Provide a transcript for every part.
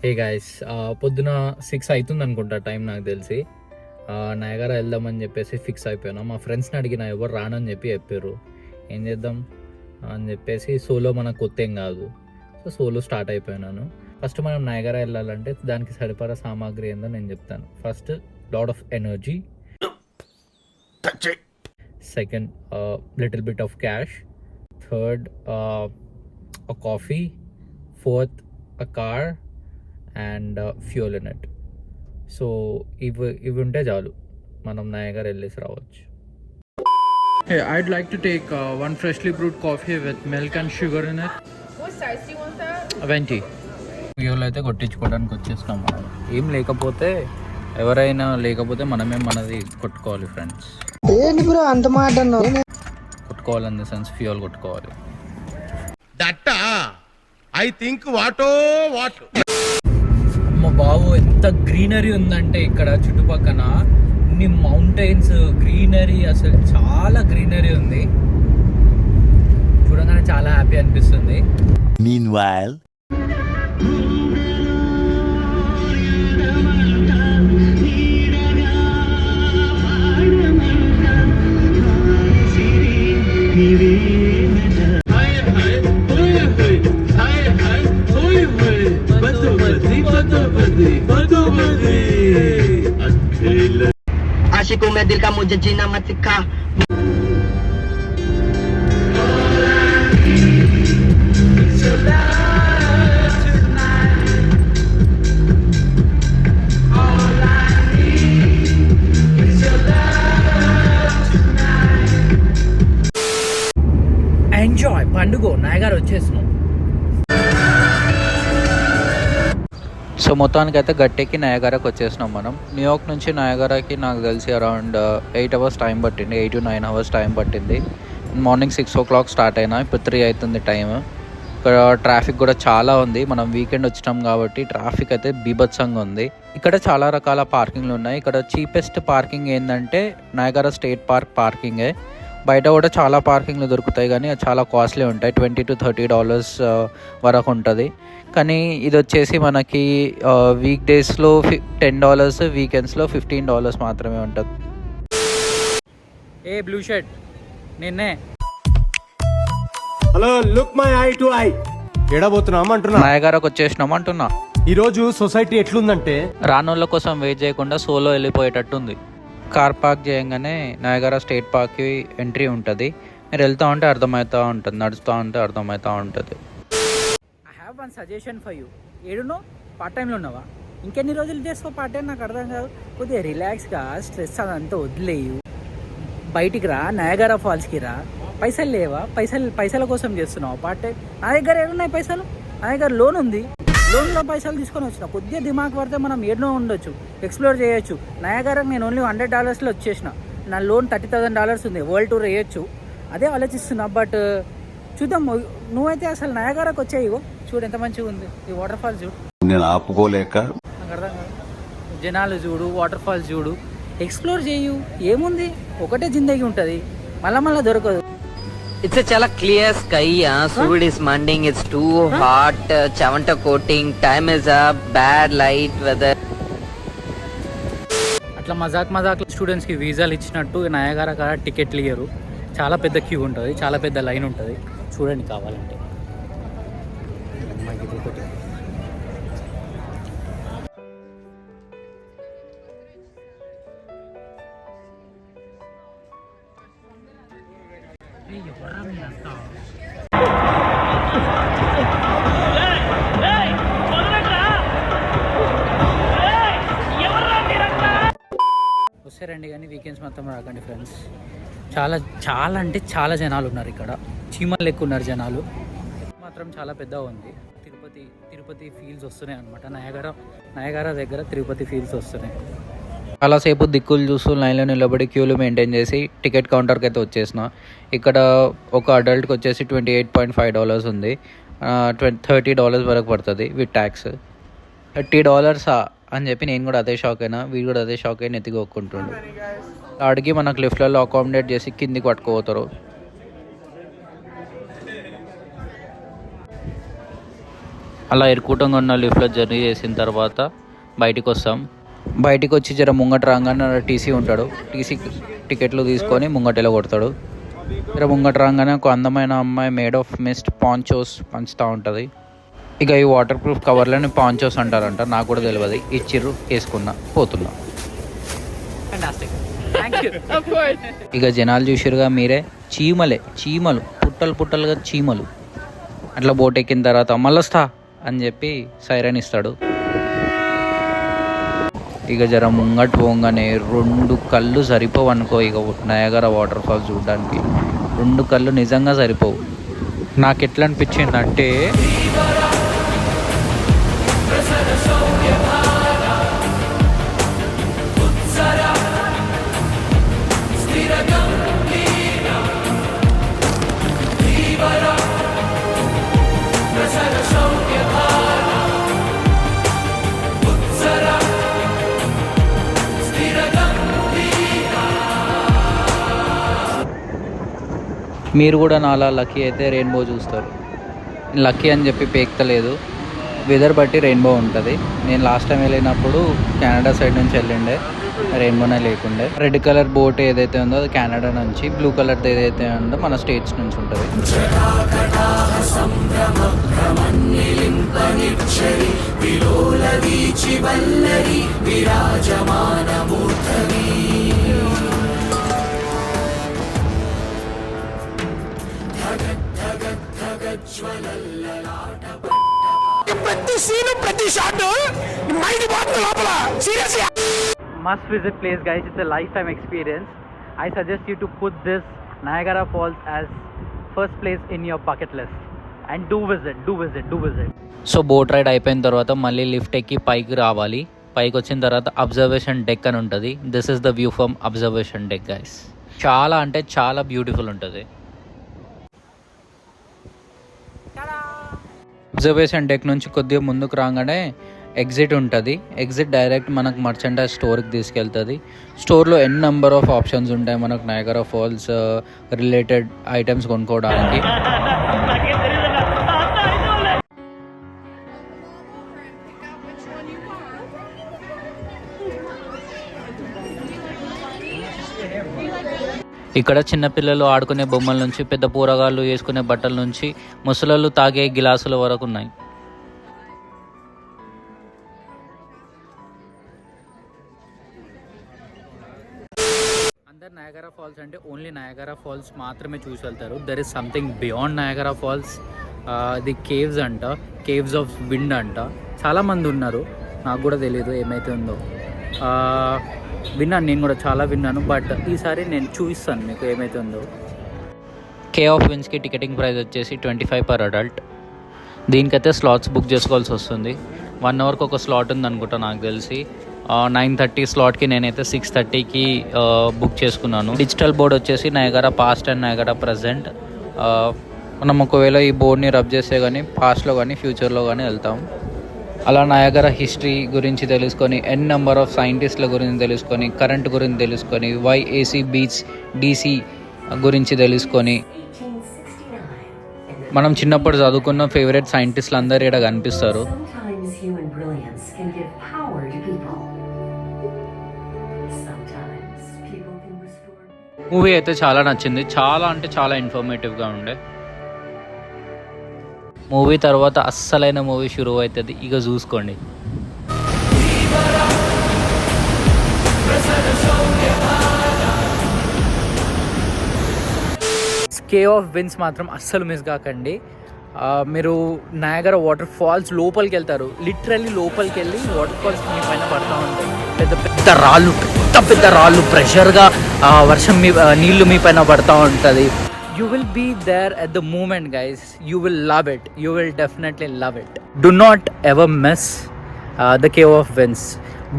Hey guys, పొద్దున 6 అవుతుంది అనుకుంటా టైం నాకు తెలిసి. నయాగరా వెళ్దామని చెప్పేసి ఫిక్స్ అయిపోయాను. మా ఫ్రెండ్స్ని అడిగిన ఎవరు రానని చెప్పారు. ఏం చేద్దాం అని చెప్పేసి సోలో మనకు కొత్త ఏం కాదు, సో సోలో స్టార్ట్ అయిపోయినాను. ఫస్ట్ మనం నయాగరా వెళ్ళాలంటే దానికి సరిపడా సామాగ్రి ఏందో నేను చెప్తాను. First, lot of energy. Second, little bit of cash. Third, a coffee. Fourth, a car and fuel in it. So ఇవి ఉంటే చాలు, మనం నయాగరా వెళ్ళేసి రావచ్చు. Hey, I'd like to take one freshly brewed coffee with milk and sugar in it. What size do you want that? 20. Fuel అయితే కొట్టించుకోవడానికి వచ్చేస్తున్నాం మనం. ఏం లేకపోతే, ఎవరైనా లేకపోతే మనమే మనది కొట్టుకోవాలి ఫ్రెండ్స్. ఏంటి బ్రో అంత మాట కొట్టుకోవాలి ఇన్ ద సెన్స్ ఫ్యూల్ కొట్టుకోవాలి. దట్టా ఐ థింక్ వాటో వాట్. అమ్మ బాబు, ఎంత గ్రీనరీ ఉందంటే ఇక్కడ చుట్టుపక్కన ఇన్ని మౌంటైన్స్, గ్రీనరీ, అసలు చాలా గ్రీనరీ ఉంది. చూడగానే చాలా హ్యాపీ అనిపిస్తుంది. Meanwhile, आशिकों में दिल का मुझे जीना मत सिखा. ఎంజాయ్ పండుగ. నయాగరా వచ్చేసినాం. సో మొత్తానికి అయితే గట్టెక్కి నయాగరాకి వచ్చేసినాం మనం. న్యూయార్క్ నుంచి నయాగరాకి నాకు తెలిసి అరౌండ్ 8 hours టైం పట్టింది, 8 to 9 hours టైం పట్టింది. మార్నింగ్ 6 o'clock స్టార్ట్ అయినా, ఇప్పుడు 3 అవుతుంది టైం. ఇక్కడ ట్రాఫిక్ కూడా చాలా ఉంది. మనం వీకెండ్ వచ్చినాం కాబట్టి ట్రాఫిక్ అయితే బీభత్సంగా ఉంది. ఇక్కడ చాలా రకాల పార్కింగ్లు ఉన్నాయి. ఇక్కడ చీపెస్ట్ పార్కింగ్ ఏంటంటే నయాగరా స్టేట్ పార్క్ పార్కింగే. బయట కూడా చాలా పార్కింగ్లు దొరుకుతాయి, కానీ అది చాలా కాస్ట్లీ ఉంటాయి. $20 to $30 వరకు ఉంటుంది. కానీ ఇది వచ్చేసి మనకి వీక్ డేస్లో $10, వీకెండ్స్లో $15 మాత్రమే ఉంటుంది. ఏ బ్లూ షర్ట్ నిన్నే. Hello, look my eye to eye. ఎడబోతున్నాం అంటున్నా, నయాగరాకి వచ్చేసినాం అంటున్నా. ఈరోజు సొసైటీ ఎట్లుందంటే రానోళ్ళ కోసం వెయిట్ చేయకుండా సోలో వెళ్ళిపోయేటట్టుంది. కార్ పార్క్ చేయగానే నయాగరా స్టేట్ పార్క్కి ఎంట్రీ ఉంటుంది. మీరు వెళ్తూ ఉంటే అర్థమవుతూ ఉంటుంది, నడుస్తూ ఉంటే అర్థమవుతూ ఉంటుంది. I have one suggestion for you. ఏడునో పార్ట్ టైంలో ఉన్నావా? ఇంకెన్ని రోజులు చేస్తావు పార్ట్ టైం నాకు అర్థం కాదు. కొద్దిగా రిలాక్స్గా స్ట్రెస్ అదంతా వదిలేయు, బయటికి రా, నయాగరా ఫాల్స్కి రా. పైసలు లేవా? పైసల కోసం చేస్తున్నావు పార్ట్ టైం. నా దగ్గర ఏడున్నాయి పైసలు? నా దగ్గర లోన్ ఉంది, లోన్లో పైసలు తీసుకొని వచ్చిన. కొద్దిగా దిమాగ్ పడితే మనం ఏడో ఉండొచ్చు, ఎక్స్ప్లోర్ చేయొచ్చు. నయాగరాకి నేను ఓన్లీ $100 వచ్చేసిన. నా లోన్ $30,000 ఉంది, వరల్డ్ టూర్ వేయొచ్చు. అదే ఆలోచిస్తున్నా. బట్ చూద్దాం. నువ్వైతే అసలు నయాగరాకి వచ్చాయి. చూడు ఎంత మంచిగా ఉంది ఈ వాటర్ ఫాల్స్. చూడు, నేను ఆపుకోలేక నాకు అర్థం కాదు. జనాలు చూడు, వాటర్ ఫాల్స్ చూడు, ఎక్స్ప్లోర్ చేయు. ఏముంది, ఒకటే జిందగీ ఉంటుంది, మళ్ళా దొరకదు. It's a chala clear sky. Surud is manding. It's too hot. Chavanta coating. Time is up. Bad light weather. అట్లా మజాక్ స్టూడెంట్స్కి వీసాలు ఇచ్చినట్టు నయాగరా కాడ టికెట్లు ఇయ్యరు. చాలా పెద్ద క్యూ ఉంటుంది, చాలా పెద్ద లైన్ ఉంటుంది. చూడండి కావాలంటే. వస్తారండి, కానీ వీకెండ్స్ మొత్తం రాకండి ఫ్రెండ్స్. చాలా అంటే చాలా జనాలు ఉన్నారు ఇక్కడ. చీమలు ఎక్కువ ఉన్నారు జనాలు. మాత్రం చాలా పెద్దగా ఉంది. తిరుపతి ఫీల్స్ వస్తున్నాయి అనమాట. నయాగరా దగ్గర తిరుపతి ఫీల్స్ వస్తున్నాయి. చాలాసేపు దిక్కులు చూస్తూ లైన్లో నిలబడి క్యూలు మెయింటైన్ చేసి టికెట్ కౌంటర్కి అయితే వచ్చేసిన. ఇక్కడ ఒక అడల్ట్కి వచ్చేసి $28.5 ఉంది. $30 వరకు పడుతుంది విత్ ట్యాక్స్. $30 అని చెప్పి నేను కూడా అదే షాక్ అయినా, వీడు కూడా అదే షాక్ అయినా ఎత్తికి ఒక్కుంటుండు. అడిగి మనకు లిఫ్ట్లలో అకామిడేట్ చేసి కిందికి పట్టుకుపోతారు. అలా ఇరుకూటంగా ఉన్న లిఫ్ట్లో జర్నీ చేసిన తర్వాత బయటికి వస్తాం. బయటికి వచ్చి జర ముంగట రాగానే టీసీ ఉంటాడు. టీసీ టికెట్లు తీసుకొని ముంగటలో కొడతాడు. జర ముంగట రాగానే ఒక అందమైన అమ్మాయి మేడ్ ఆఫ్ మిస్ట్ పాంచోస్ పంచుతూ ఉంటుంది. ఇక ఈ వాటర్ ప్రూఫ్ కవర్లని పాంచోస్ అంటారంట, నాకు కూడా తెలియదు. ఇచ్చిర్రు, వేసుకున్నా, పోతున్నా. Of course. ఇక జనాలు చూసిరుగా మీరే, చీమలు పుట్టలుగా చీమలు. అట్లా బోట్ ఎక్కిన తర్వాత మళ్ళొస్తా అని చెప్పి సైరన్ ఇస్తాడు. ఇక జర ముంగట పోగానే 2 కళ్ళు సరిపోవు అనుకో. ఇక నయాగరా వాటర్ ఫాల్స్ చూడడానికి 2 కళ్ళు నిజంగా సరిపోవు. నాకు ఎట్లా అనిపించిందంటే మీరు కూడా నాలా లక్కీ అయితే రెయిన్బో చూస్తారు. లక్కీ అని చెప్పి పేక్తలేదు, వెదర్ బట్టి రెయిన్బో ఉంటుంది. నేను లాస్ట్ టైం వెళ్ళినప్పుడు కెనడా సైడ్ నుంచి వెళ్ళిండే, రెయిన్బోనే లేకుండే. రెడ్ కలర్ బోట్ ఏదైతే ఉందో అది కెనడా నుంచి, బ్లూ కలర్ ఏదైతే ఉందో మన స్టేట్స్ నుంచి ఉంటుంది. ప్రతి సీను ప్రతి షాట్ మైండ్ పోతుంది లోపల. Serious Must visit place guys, it's a lifetime experience. I suggest you to put this Niagara Falls as first place in your bucket list and do visit. So boat ride అయిపోయిన తర్వాత మళ్ళీ lift ఎక్కి పైకి రావాలి. పైకి వచ్చిన తర్వాత observation deck అని ఉంటుంది. This is the view from observation deck guys. చాలా అంటే చాలా బ్యూటిఫుల్ ఉంటుంది. అబ్జర్వేషన్ డెక్ నుంచి కొద్దిగా ముందుకు రాగానే ఎగ్జిట్ ఉంటుంది. ఎగ్జిట్ డైరెక్ట్ మనకు మర్చెండైజ్ స్టోర్కి తీసుకెళ్తుంది. స్టోర్లో ఎన్ నెంబర్ ఆఫ్ ఆప్షన్స్ ఉంటాయి మనకు నయాగరా ఫాల్స్ రిలేటెడ్ ఐటమ్స్ కొనుక్కోవడానికి. ఇక్కడ చిన్నపిల్లలు ఆడుకునే బొమ్మల నుంచి పెద్ద పూరగాళ్ళు వేసుకునే బట్టల నుంచి ముసలళ్ళు తాగే గిలాసుల వరకు ఉన్నాయి. అందరు నయాగరా ఫాల్స్ అంటే ఓన్లీ నయాగరా ఫాల్స్ మాత్రమే చూసి వెళ్తారు. There is something beyond Niagara Falls. The caves అంట, కేవ్స్ ఆఫ్ విండ్ అంట. చాలామంది ఉన్నారు, నాకు కూడా తెలియదు ఏమైతే ఉందో. విన్నాను, నేను కూడా చాలా విన్నాను. బట్ ఈసారి నేను చూపిస్తాను మీకు ఏమైతే ఉందో. కే ఆఫ్ విండ్స్కి టికెటింగ్ ప్రైస్ వచ్చేసి 25 per adult. దీనికైతే స్లాట్స్ బుక్ చేసుకోవాల్సి వస్తుంది. 1 అవర్కి ఒక స్లాట్ ఉంది అనుకుంటా నాకు తెలిసి. 9:30 స్లాట్కి నేనైతే 6:30కి బుక్ చేసుకున్నాను. డిజిటల్ బోర్డ్ వచ్చేసి Niagara past and Niagara present. మనం ఒకవేళ ఈ బోర్డ్ని రబ్ చేస్తే కానీ పాస్ట్లో కానీ ఫ్యూచర్లో కానీ వెళ్తాం. అలా నయాగరా హిస్టరీ గురించి తెలుసుకొని, ఎన్ నెంబర్ ఆఫ్ సైంటిస్ట్ల గురించి తెలుసుకొని, కరెంట్ గురించి తెలుసుకొని, వై ఏసీ బీట్స్ డీసీ గురించి తెలుసుకొని, మనం చిన్నప్పుడు చదువుకున్న ఫేవరెట్ సైంటిస్టులు అందరూ ఇక్కడ కనిపిస్తారు. మూవీ అయితే చాలా నచ్చింది. చాలా అంటే చాలా ఇన్ఫర్మేటివ్గా ఉండే. మూవీ తర్వాత అస్సలైన మూవీ షురూ అవుతుంది. ఇక చూసుకోండి. కే ఆఫ్ విండ్స్ మాత్రం అస్సలు మిస్ కాకండి. మీరు నయాగరా వాటర్ ఫాల్స్ లోపలికి వెళ్తారు. లిటరల్లీ లోపలికి వెళ్ళి వాటర్ ఫాల్స్ మీ పైన పడుతూ ఉంటాయి. పెద్ద రాళ్ళు ప్రెషర్గా వర్షం నీళ్ళు మీ పైన పడుతూ ఉంటుంది. You will be there at the moment guys. You will love it. You will definitely love it. Do not ever miss the Cave of Winds.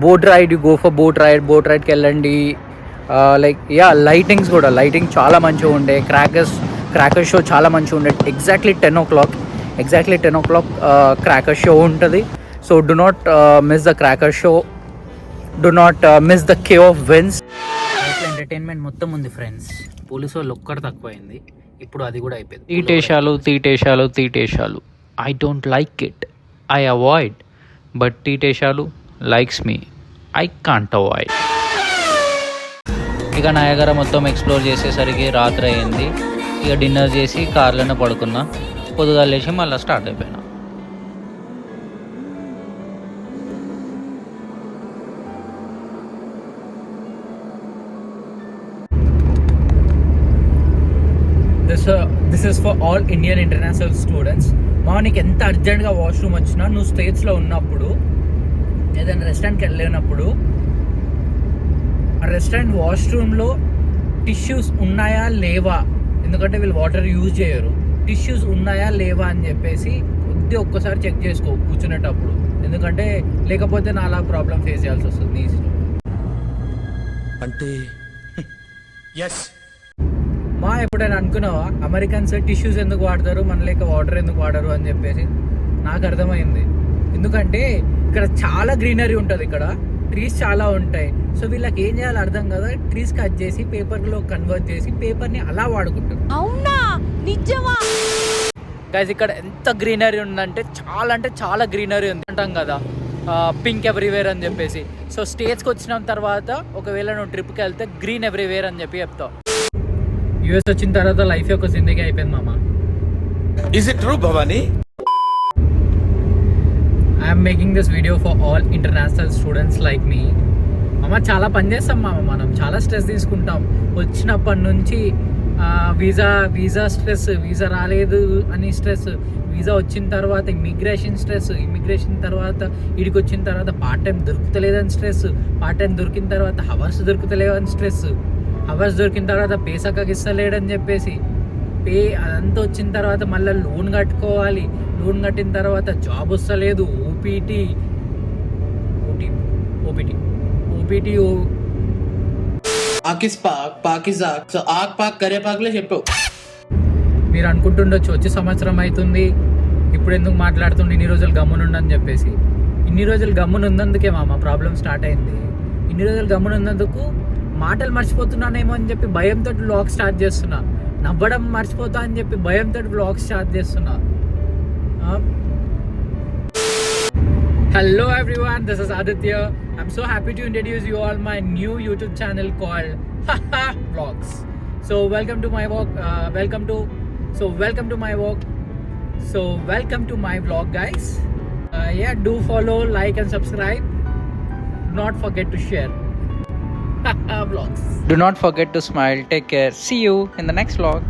Boat ride, you go for boat ride కి వెళ్ళండి. Like lightings కూడా, lighting చాలా మంచిగా ఉండే. Cracker show చాలా మంచిగా ఉండే. Exactly 10 o'clock cracker show ఉంటుంది. So do not miss the cracker show. Do not miss the Cave of Winds. Entertainment మొత్తం ఉంది ఫ్రెండ్స్. పోలీసు వాళ్ళు ఒక్కటి తక్కువైంది, ఇప్పుడు అది కూడా అయిపోయింది. తీటేశాలు I don't like it. I avoid, but Titeshalu likes me. I can't avoid. ఇక నయాగరా మొత్తం ఎక్స్ప్లోర్ చేసేసరికి రాత్రి అయింది. ఇక డిన్నర్ చేసి కార్లోనే పడుకున్నా. పొద్దుగాల లేచి మళ్ళీ స్టార్ట్ అయిపోయినా. This is for all Indian international students. నీకు ఎంత అర్జెంట్గా వాష్రూమ్ వచ్చినా నువ్వు స్టేట్స్లో ఉన్నప్పుడు ఏదైనా రెస్టారెంట్కి వెళ్ళినప్పుడు ఆ రెస్టారెంట్ వాష్రూమ్లో టిష్యూస్ ఉన్నాయా లేవా, ఎందుకంటే వీళ్ళు వాటర్ యూజ్ చేయరు, టిష్యూస్ ఉన్నాయా లేవా అని చెప్పేసి ఒక్కసారి చెక్ చేసుకో కూర్చునేటప్పుడు, ఎందుకంటే లేకపోతే నా అలా ప్రాబ్లం ఫేస్ చేయాల్సి వస్తుంది నీ ఇష్టం. అంటే ఎస్ ఎప్పుడైనా అనుకున్నావా అమెరికన్స్ టిష్యూస్ ఎందుకు వాడతారు, మన లేక వాటర్ ఎందుకు వాడరు అని చెప్పేసి? నాకు అర్థమైంది. ఎందుకంటే ఇక్కడ చాలా గ్రీనరీ ఉంటుంది, ఇక్కడ ట్రీస్ చాలా ఉంటాయి. సో వీళ్ళకి ఏం చేయాలో అర్థం కదా, ట్రీస్ కట్ చేసి పేపర్లో కన్వర్ట్ చేసి పేపర్ని అలా వాడుకుంటారు. అవునా, నిజమా? గైస్ ఇక్కడ ఎంత గ్రీనరీ ఉందంటే చాలా గ్రీనరీ ఉంది అంటాం కదా, పింక్ ఎవ్రీవేర్ అని చెప్పేసి. సో స్టేట్స్కి వచ్చిన తర్వాత ఒకవేళ నువ్వు ట్రిప్కి వెళ్తే గ్రీన్ ఎవ్రీవేర్ అని చెప్పి చెప్తావు. యూఎస్ వచ్చిన తర్వాత లైఫ్ యొక్క జిందగీ అయిపోయింది మామ. Is it true Bhavani? I'm making this video for all international students like me. మామ చాలా పని చేస్తాం మామ, మనం చాలా స్ట్రెస్ తీసుకుంటాం. వచ్చినప్పటి నుంచి వీసా స్ట్రెస్, వీసా రాలేదు అని స్ట్రెస్, వీసా వచ్చిన తర్వాత ఇమిగ్రేషన్ స్ట్రెస్, ఇమిగ్రేషన్ తర్వాత ఇడికి వచ్చిన తర్వాత పార్ట్ టైం దొరుకుతలేదని స్ట్రెస్, పార్ట్ టైం దొరికిన తర్వాత హవర్స్ దొరుకుతలేవని స్ట్రెస్, హవర్స్ దొరికిన తర్వాత పే సక్కగా ఇస్తలేడని చెప్పేసి పే అదంతా వచ్చిన తర్వాత మళ్ళీ లోన్ కట్టుకోవాలి, లోన్ కట్టిన తర్వాత జాబ్ వస్తలేదు, ఓపీటీ మీరు అనుకుంటుండొచ్చు వచ్చే సంవత్సరం అవుతుంది ఇప్పుడు ఎందుకు మాట్లాడుతుండే ఇన్ని రోజులు గమ్మునుండని చెప్పేసి. ఇన్ని రోజులు గమ్మునున్నందుకే మామ ప్రాబ్లం స్టార్ట్ అయింది. ఇన్ని రోజులు గమ్మునున్నందుకు మాటలు మర్చిపోతున్నానేమో అని చెప్పి భయంతో వ్లాగ్ స్టార్ట్ చేస్తున్నా, నవ్వడం మర్చిపోతా అని చెప్పి భయంతో వ్లాగ్ స్టార్ట్ చేస్తున్నా. Hello everyone, this is Aditya. I'm so happy to introduce you all my new YouTube channel called Haha Vlogs. So welcome to my vlog. Welcome to my vlog, guys. Yeah, do follow, like and subscribe. Do not forget to share. Vlogs. Do not forget to smile. Take care. See you in the next vlog.